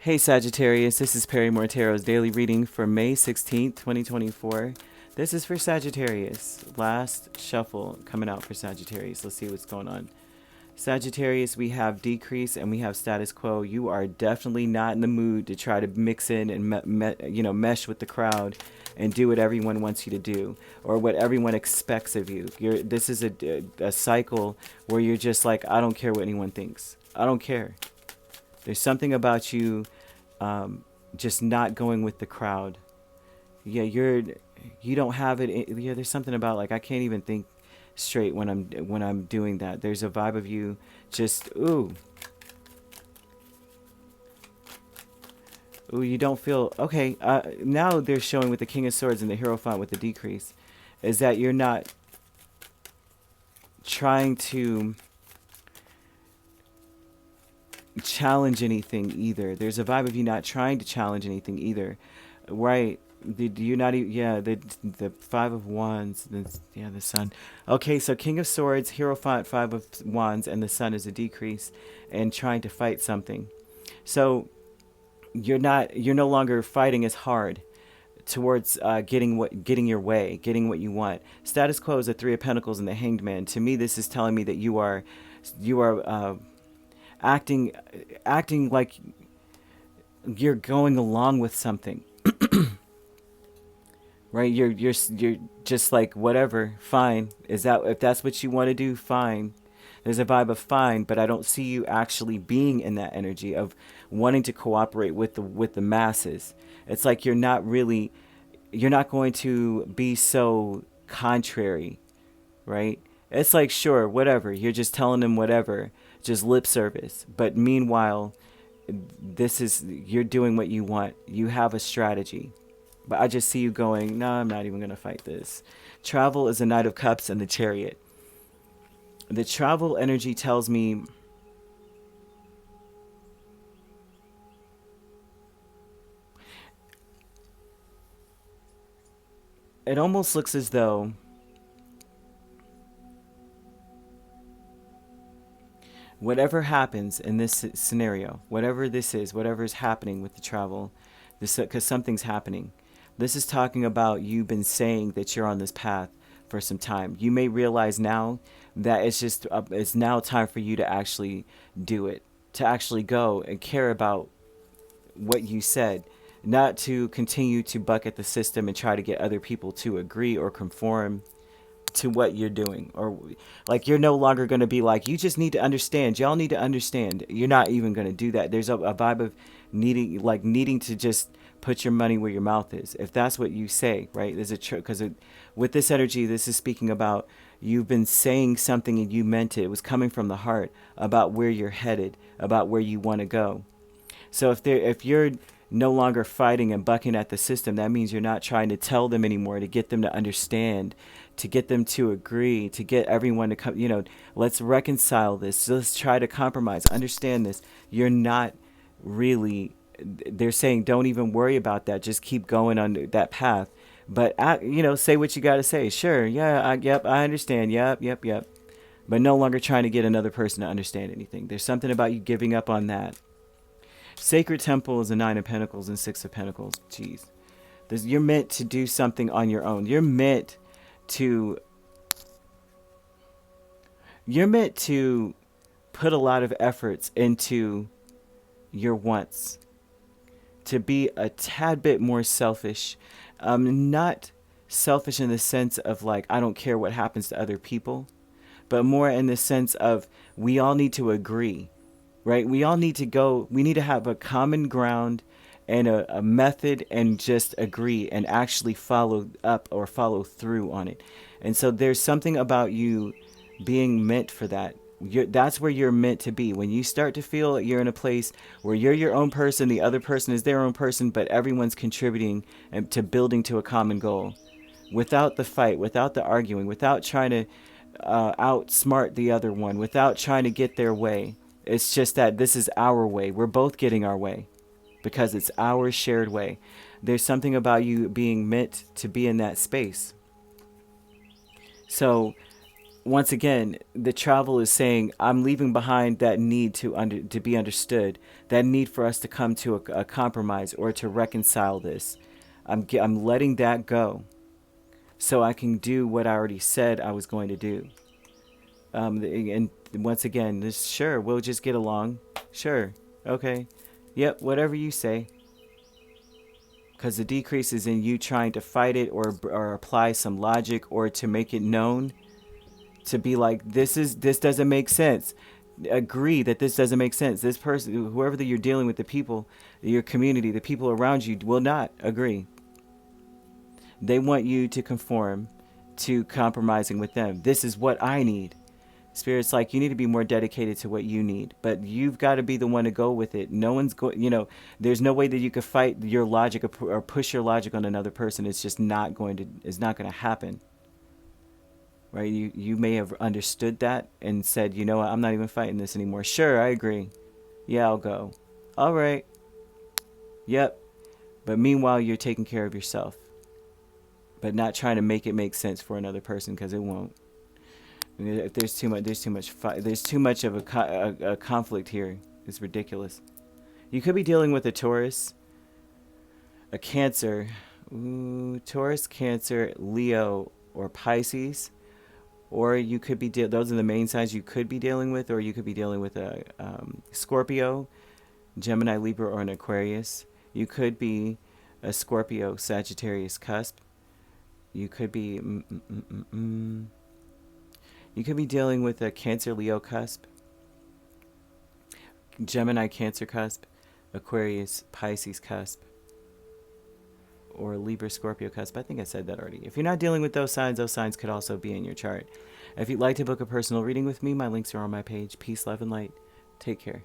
Hey Sagittarius, this is Perry Mortero's daily reading for May 16th, 2024. This is for Sagittarius. Last shuffle coming out for Sagittarius. Let's see what's going on. Sagittarius, we have decrease and we have status quo. You are definitely not in the mood to try to mix in and mesh with the crowd and do what everyone wants you to do or what everyone expects of you. This is a cycle where you're just like, I don't care what anyone thinks. I don't care. There's something about you just not going with the crowd. Yeah, you don't have it. Yeah, there's something about like I can't even think straight when I'm doing that. There's a vibe of you just ooh, you don't feel okay. Now they're showing with the King of Swords and the Hierophant with the decrease is that you're not trying to challenge anything either. There's a vibe of you not trying to challenge anything either, right? Do you not even? Yeah, the Five of Wands. The Sun. Okay, so King of Swords, Hierophant, Five of Wands, and the Sun is a decrease, and trying to fight something. So you're no longer fighting as hard towards getting your way, getting what you want. Status quo is a Three of Pentacles and the Hanged Man. To me, this is telling me that you are acting like you're going along with something, right? You're just like whatever, fine. Is that if that's what you want to do, fine. There's a vibe of fine, but I don't see you actually being in that energy of wanting to cooperate with the masses. It's like you're not going to be so contrary, right? It's like, sure, whatever. You're just telling them whatever, just lip service. But meanwhile, you're doing what you want. You have a strategy. But I just see you going, no, I'm not even going to fight this. Travel is a Knight of Cups and the Chariot. The travel energy tells me it almost looks as though whatever happens in this scenario, whatever this is, whatever is happening with the travel, because something's happening. This is talking about you've been saying that you're on this path for some time. You may realize now that it's now time for you to actually do it, to actually go and care about what you said, not to continue to bucket the system and try to get other people to agree or conform to what you're doing, or like you're no longer going to be like, you just need to understand, y'all need to understand. You're not even going to do that. There's a vibe of needing to just put your money where your mouth is, if that's what you say, right? There's because with this energy, this is speaking about you've been saying something and you meant it. It was coming from the heart about where you're headed, about where you want to go. So if you're no longer fighting and bucking at the system, that means you're not trying to tell them anymore, to get them to understand, to get them to agree, to get everyone to come, let's reconcile this. Let's try to compromise, understand this. You're not really, they're saying, don't even worry about that. Just keep going on that path. But, say what you got to say. Sure. Yeah. Yep. I understand. Yep. But no longer trying to get another person to understand anything. There's something about you giving up on that. Sacred Temple is a Nine of Pentacles and Six of Pentacles. Jeez. You're meant to do something on your own. You're meant to put a lot of efforts into your wants, to be a tad bit more selfish. Not selfish in the sense of like, I don't care what happens to other people, but more in the sense of we all need to agree. Right? We all need to have a common ground and a method and just agree and actually follow up or follow through on it. And so there's something about you being meant for that. That's where you're meant to be. When you start to feel that you're in a place where you're your own person, the other person is their own person, but everyone's contributing to building to a common goal. Without the fight, without the arguing, without trying to outsmart the other one, without trying to get their way. It's just that this is our way. We're both getting our way because it's our shared way. There's something about you being meant to be in that space. So once again, the travel is saying I'm leaving behind that need to be understood, that need for us to come to a compromise or to reconcile this. I'm letting that go so I can do what I already said I was going to do. And once again, this sure we'll just get along. Sure, okay, yep, whatever you say. Because the decrease is in you trying to fight it or apply some logic or to make it known, to be like, this doesn't make sense. Agree that this doesn't make sense. This person, whoever that you're dealing with, the people, your community, the people around you will not agree. They want you to conform to compromising with them. This is what I need. Spirit's like, you need to be more dedicated to what you need, but you've got to be the one to go with it. No one's going, there's no way that you could fight your logic or push your logic on another person. It's just not going to happen. Right? You may have understood that and said, you know what, I'm not even fighting this anymore. Sure, I agree. Yeah, I'll go. All right. Yep. But meanwhile, you're taking care of yourself, but not trying to make it make sense for another person, because it won't. If there's too much of a conflict here. It's ridiculous. You could be dealing with a Taurus, a Cancer, Taurus, Cancer, Leo, or Pisces. Or you could be those are the main signs you could be dealing with, or you could be dealing with a Scorpio, Gemini, Libra, or an Aquarius. You could be a Scorpio, Sagittarius cusp. You could be you could be dealing with a Cancer, Leo cusp, Gemini, Cancer cusp, Aquarius, Pisces cusp, or Libra, Scorpio cusp. I think I said that already. If you're not dealing with those signs could also be in your chart. If you'd like to book a personal reading with me, my links are on my page. Peace, love, and light. Take care.